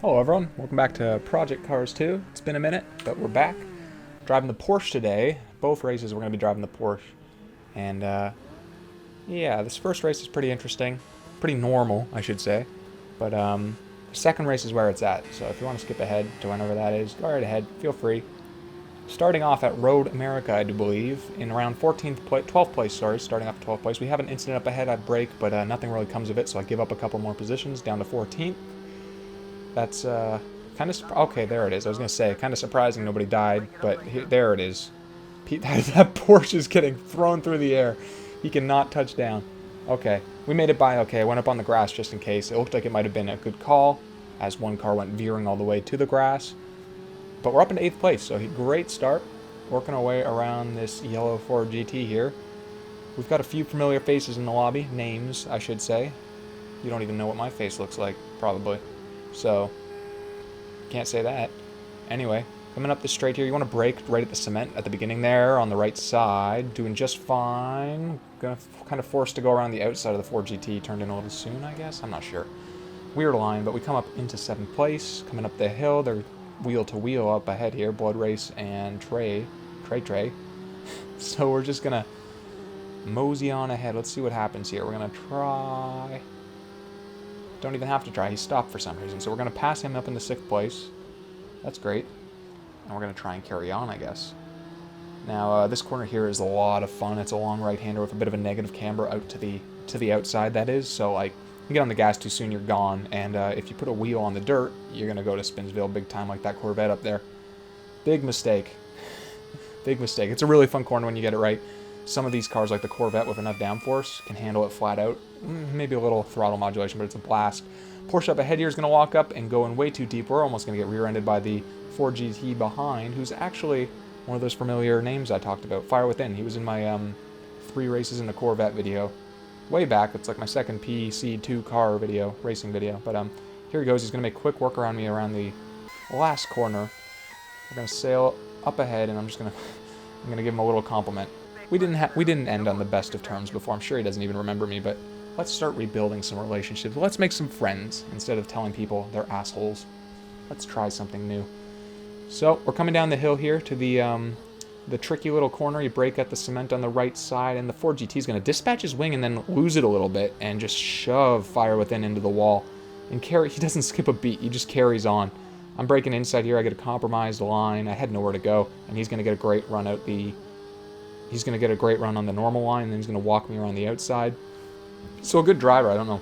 Hello everyone, welcome back to Project Cars 2. It's been a minute, but we're back. Driving the Porsche today. Both races we're going to be driving the Porsche. And yeah, this first race is pretty interesting. Pretty normal, I should say. But the second race is where it's at. So if you want to skip ahead to whenever that is, go right ahead, feel free. Starting off at Road America, I do believe, in around 12th place, sorry, starting off at 12th place. We have an incident up ahead, I brake, but nothing really comes of it, so I give up a couple more positions, down to 14th. That's kind of okay. There it is. I was gonna say kind of surprising nobody died, but there it is. That Porsche is getting thrown through the air. He cannot touch down. Okay, we made it by. Okay, I went up on the grass just in case. It looked like it might have been a good call, as one car went veering all the way to the grass. But we're up in 8th place, so great start. Working our way around this yellow Ford GT here. We've got a few familiar faces in the lobby. Names, I should say. You don't even know what my face looks like, probably. So, can't say that. Anyway, coming up the straight here, you want to brake right at the cement at the beginning there on the right side. Doing just fine. Gonna kind of forced to go around the outside of the Ford GT. Turned in a little soon, I guess. I'm not sure. Weird line, but we come up into 7th place. Coming up the hill, they're wheel to wheel up ahead here. Blood Race and Trey. So we're just gonna mosey on ahead. Let's see what happens here. We're gonna try... Don't even have to try. He stopped for some reason. So we're going to pass him up into 6th place. That's great. And we're going to try and carry on, I guess. Now, this corner here is a lot of fun. It's a long right-hander with a bit of a negative camber out to the outside, that is. So, like, you get on the gas too soon, you're gone. And if you put a wheel on the dirt, you're going to go to Spinsville big time like that Corvette up there. Big mistake. Big mistake. It's a really fun corner when you get it right. Some of these cars, like the Corvette with enough downforce, can handle it flat out. Maybe a little throttle modulation, but it's a blast. Porsche up ahead here is going to walk up and go in way too deep. We're almost going to get rear-ended by the Ford GT behind, who's actually one of those familiar names I talked about, Fire Within. He was in my 3 races in the Corvette video. Way back. It's like my second PC2 car video, racing video. But here he goes. He's going to make quick work around me around the last corner. We're going to sail up ahead, and I'm going to give him a little compliment. We didn't end on the best of terms before. I'm sure he doesn't even remember me, but let's start rebuilding some relationships. Let's make some friends instead of telling people they're assholes. Let's try something new. So we're coming down the hill here to the tricky little corner. You brake at the cement on the right side, and the Ford GT is going to dispatch his wing and then lose it a little bit and just shove Fire Within into the wall. And he doesn't skip a beat. He just carries on. I'm braking inside here. I get a compromised line. I had nowhere to go, and he's going to get a great run out the... He's going to get a great run on the normal line, and then he's going to walk me around the outside. So a good driver, I don't know.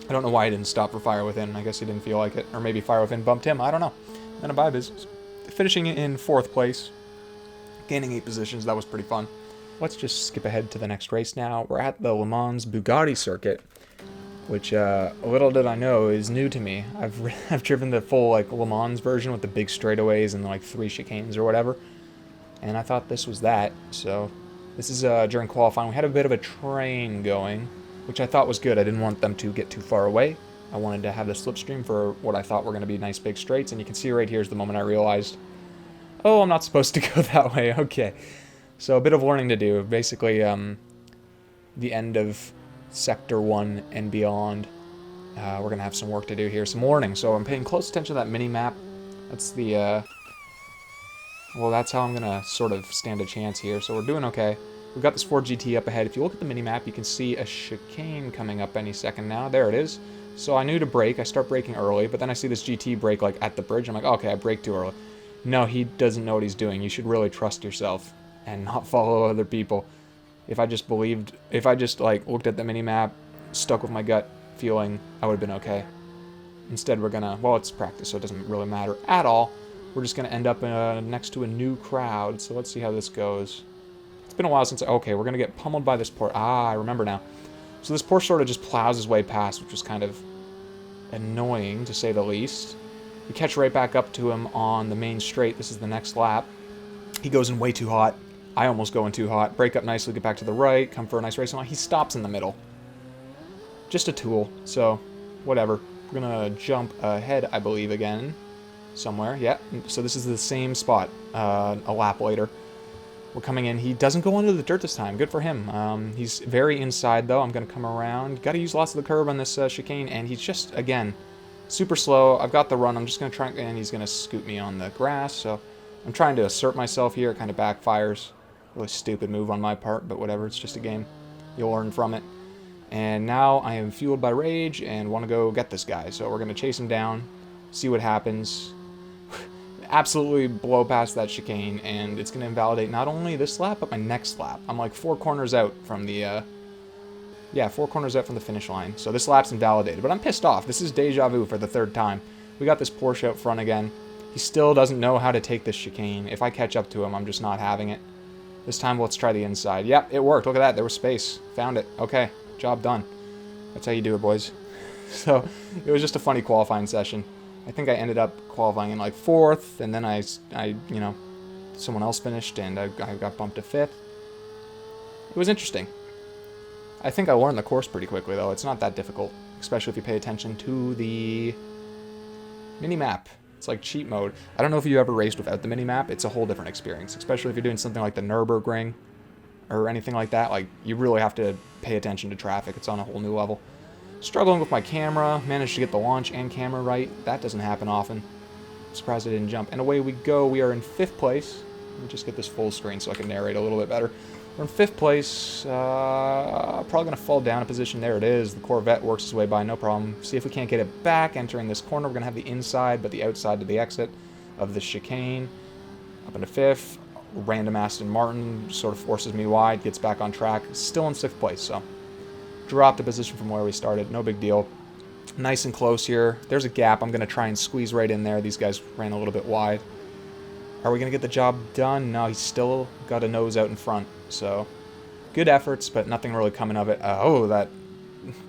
I don't know why he didn't stop for Fire Within. I guess he didn't feel like it. Or maybe Fire Within bumped him. I don't know. None of my business. Finishing in 4th place. Gaining 8 positions. That was pretty fun. Let's just skip ahead to the next race now. We're at the Le Mans Bugatti circuit, which little did I know is new to me. I've driven the full like Le Mans version with the big straightaways and like 3 chicanes or whatever. And I thought this was that, so this is during qualifying. We had a bit of a train going, which I thought was good. I didn't want them to get too far away. I wanted to have the slipstream for what I thought were going to be nice big straights, and you can see right here is the moment I realized, oh, I'm not supposed to go that way. Okay, so a bit of learning to do. Basically, the end of Sector 1 and beyond, we're going to have some work to do here, some learning. So I'm paying close attention to that mini-map. That's the... Well, that's how I'm going to sort of stand a chance here. So we're doing okay. We've got this Ford GT up ahead. If you look at the mini-map, you can see a chicane coming up any second now. There it is. So I knew to brake. I start braking early, but then I see this GT brake like at the bridge. I'm like, okay, I braked too early. No, he doesn't know what he's doing. You should really trust yourself and not follow other people. If I just like looked at the mini-map, stuck with my gut feeling, I would have been okay. Instead, we're going to, well, it's practice, so it doesn't really matter at all. We're just going to end up next to a new crowd, so let's see how this goes. It's been a while since... Okay, we're going to get pummeled by this Porsche. Ah, I remember now. So this Porsche sort of just plows his way past, which was kind of annoying, to say the least. We catch right back up to him on the main straight. This is the next lap. He goes in way too hot. I almost go in too hot. Break up nicely, get back to the right, come for a nice racing line. He stops in the middle. Just a tool, so whatever. We're going to jump ahead, I believe, again. Somewhere, yeah. So this is the same spot a lap later. We're coming in. He doesn't go into the dirt this time. Good for him. He's very inside, though. I'm going to come around. Got to use lots of the curb on this chicane, and he's just, again, Super slow. I've got the run. I'm just going to try, and he's going to scoot me on the grass. So I'm trying to assert myself here. It kind of backfires. Really stupid move on my part, but whatever. It's just a game. You'll learn from it. And now I am fueled by rage and want to go get this guy. So we're going to chase him down, see what happens. Absolutely blow past that chicane, and it's going to invalidate not only this lap, but my next lap. I'm like 4 corners out from the, 4 corners out from the finish line. So this lap's invalidated, but I'm pissed off. This is deja vu for the 3rd time. We got this Porsche out front again. He still doesn't know how to take this chicane. If I catch up to him, I'm just not having it. This time, let's try the inside. Yep, it worked. Look at that. There was space. Found it. Okay, job done. That's how you do it, boys. So it was just a funny qualifying session. I think I ended up qualifying in like 4th, and then I someone else finished, and I got bumped to 5th. It was interesting. I think I learned the course pretty quickly, though. It's not that difficult, especially if you pay attention to the mini-map. It's like cheat mode. I don't know if you ever raced without the mini-map. It's a whole different experience, especially if you're doing something like the Nürburgring or anything like that. Like, you really have to pay attention to traffic. It's on a whole new level. Struggling with my camera. Managed to get the launch and camera right. That doesn't happen often. I'm surprised I didn't jump. And away we go. We are in 5th place. Let me just get this full screen so I can narrate a little bit better. We're in 5th place. Probably going to fall down a position. There it is. The Corvette works its way by, no problem. See if we can't get it back. Entering this corner, we're going to have the inside, but the outside to the exit of the chicane. Up into 5th. Random Aston Martin sort of forces me wide, gets back on track. Still in 6th place, so dropped a position from where we started. No big deal. Nice and close here. There's a gap. I'm going to try and squeeze right in there. These guys ran a little bit wide. Are we going to get the job done? No, he's still got a nose out in front. So, good efforts, but nothing really coming of it. That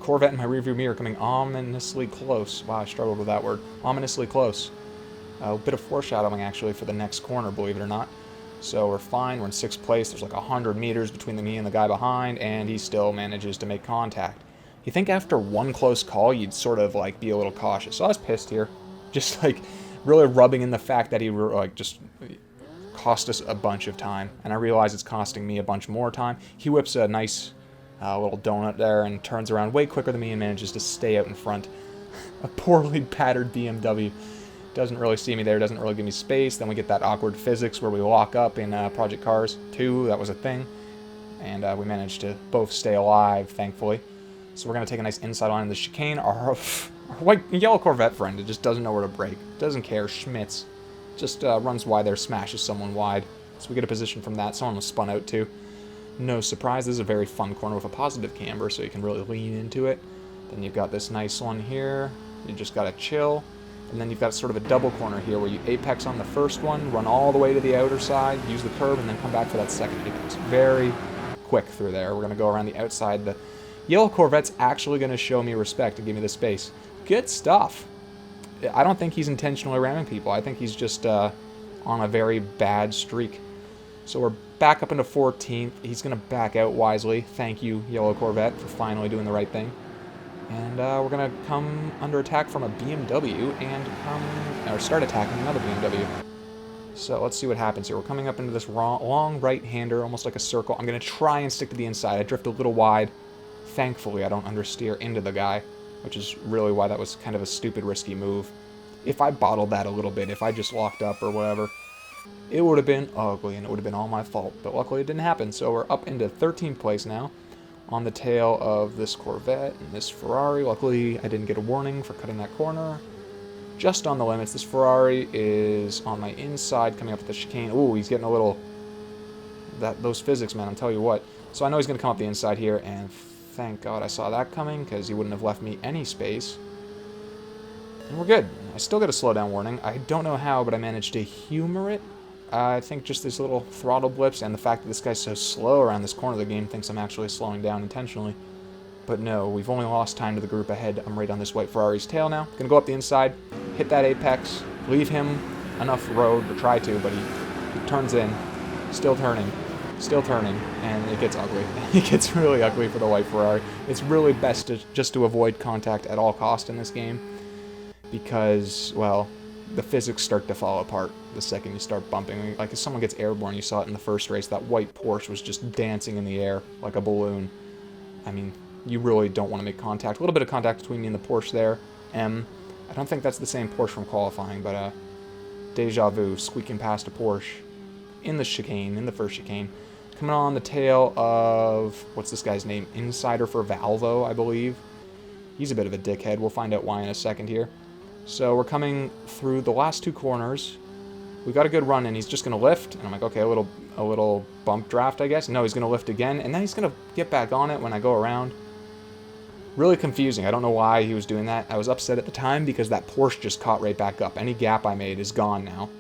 Corvette in my rearview mirror coming ominously close. Wow, I struggled with that word. Ominously close. A bit of foreshadowing, actually, for the next corner, believe it or not. So we're fine. We're in 6th place. There's like 100 meters between me and the guy behind, and he still manages to make contact. You think after one close call, you'd sort of like be a little cautious. So I was pissed here. Just like really rubbing in the fact that he like just cost us a bunch of time, and I realize it's costing me a bunch more time. He whips a nice little donut there and turns around way quicker than me and manages to stay out in front. A poorly patterned BMW doesn't really see me there, doesn't really give me space. Then we get that awkward physics where we lock up in Project Cars 2. That was a thing, and we managed to both stay alive, thankfully. So we're going to take a nice inside line in the chicane. Our yellow Corvette friend, it just doesn't know where to brake. Doesn't care. Schmitz just runs wide there, smashes someone wide. So we get a position from that. Someone was spun out too. No surprise. This is a very fun corner with a positive camber, so you can really lean into it. Then you've got this nice one here. You just got to chill. And then you've got sort of a double corner here where you apex on the first one, run all the way to the outer side, use the curb, and then come back for that second apex. Very quick through there. We're going to go around the outside. The yellow Corvette's actually going to show me respect and give me the space. Good stuff. I don't think he's intentionally ramming people. I think he's just on a very bad streak. So we're back up into 14th. He's going to back out wisely. Thank you, yellow Corvette, for finally doing the right thing. And we're going to come under attack from a BMW and start attacking another BMW. So let's see what happens here. We're coming up into this long right-hander, almost like a circle. I'm going to try and stick to the inside. I drift a little wide. Thankfully, I don't understeer into the guy, which is really why that was kind of a stupid, risky move. If I bottled that a little bit, if I just locked up or whatever, it would have been ugly and it would have been all my fault. But luckily it didn't happen. So we're up into 13th place now, on the tail of this Corvette and this Ferrari. Luckily, I didn't get a warning for cutting that corner. Just on the limits. This Ferrari is on my inside, coming up with the chicane. Ooh, he's getting a little... Those physics, man, I'll tell you what. So I know he's going to come up the inside here, and thank God I saw that coming, because he wouldn't have left me any space. And we're good. I still get a slowdown warning. I don't know how, but I managed to humor it. I think just these little throttle blips and the fact that this guy's so slow around this corner of the game thinks I'm actually slowing down intentionally. But no, we've only lost time to the group ahead. I'm right on this white Ferrari's tail now. Gonna go up the inside, hit that apex, leave him enough road to try to, but he turns in, still turning, and it gets ugly. It gets really ugly for the white Ferrari. It's really best just to avoid contact at all costs in this game because, well, the physics start to fall apart the second you start bumping. Like if someone gets airborne, you saw it in the first race, that white Porsche was just dancing in the air like a balloon. I mean, you really don't want to make contact. A little bit of contact between me and the Porsche there. I don't think that's the same Porsche from qualifying, but deja vu, squeaking past a Porsche in the chicane, in the first chicane. Coming on the tail of, what's this guy's name? Insider for Valvo, I believe. He's a bit of a dickhead. We'll find out why in a second here. So we're coming through the last two corners. We got a good run, and he's just going to lift. And I'm like, okay, a little bump draft, I guess. No, he's going to lift again, and then he's going to get back on it when I go around. Really confusing. I don't know why he was doing that. I was upset at the time because that Porsche just caught right back up. Any gap I made is gone now.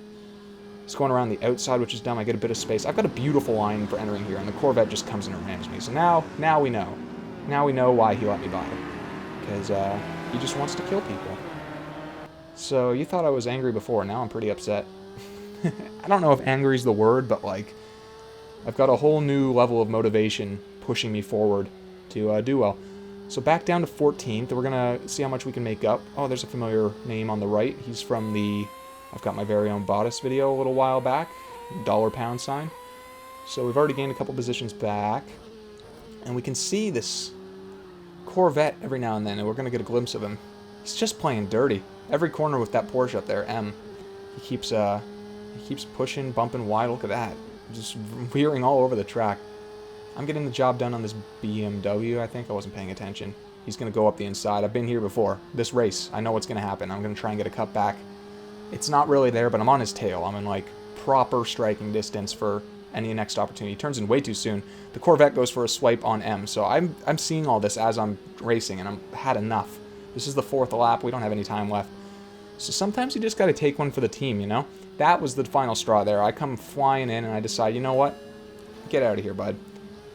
It's going around the outside, which is dumb. I get a bit of space. I've got a beautiful line for entering here, and the Corvette just comes in and rams me. So now we know. Now we know why he let me by. Because he just wants to kill people. So you thought I was angry before. Now I'm pretty upset. I don't know if angry is the word, but like, I've got a whole new level of motivation pushing me forward to do well. So back down to 14th. We're going to see how much we can make up. Oh, there's a familiar name on the right. He's from the I've got my very own Bottas video a little while back. $$ So we've already gained a couple positions back. And we can see this Corvette every now and then, and we're going to get a glimpse of him. He's just playing dirty. Every corner with that Porsche up there, M. He keeps pushing, bumping wide. Look at that. Just veering all over the track. I'm getting the job done on this BMW, I think. I wasn't paying attention. He's going to go up the inside. I've been here before. This race, I know what's going to happen. I'm going to try and get a cut back. It's not really there, but I'm on his tail. I'm in, like, proper striking distance for any next opportunity. He turns in way too soon. The Corvette goes for a swipe on M, so I'm seeing all this as I'm racing, and I've had enough. This is the 4th lap. We don't have any time left. So sometimes you just got to take one for the team, you know? That was the final straw there. I come flying in, and I decide, you know what? Get out of here, bud.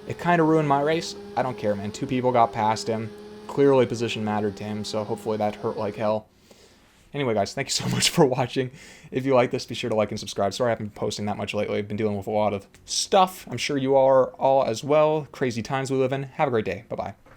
It kind of ruined my race. I don't care, man. 2 people got past him. Clearly position mattered to him, so hopefully that hurt like hell. Anyway, guys, thank you so much for watching. If you like this, be sure to like and subscribe. Sorry I haven't been posting that much lately. I've been dealing with a lot of stuff. I'm sure you are all as well. Crazy times we live in. Have a great day. Bye-bye.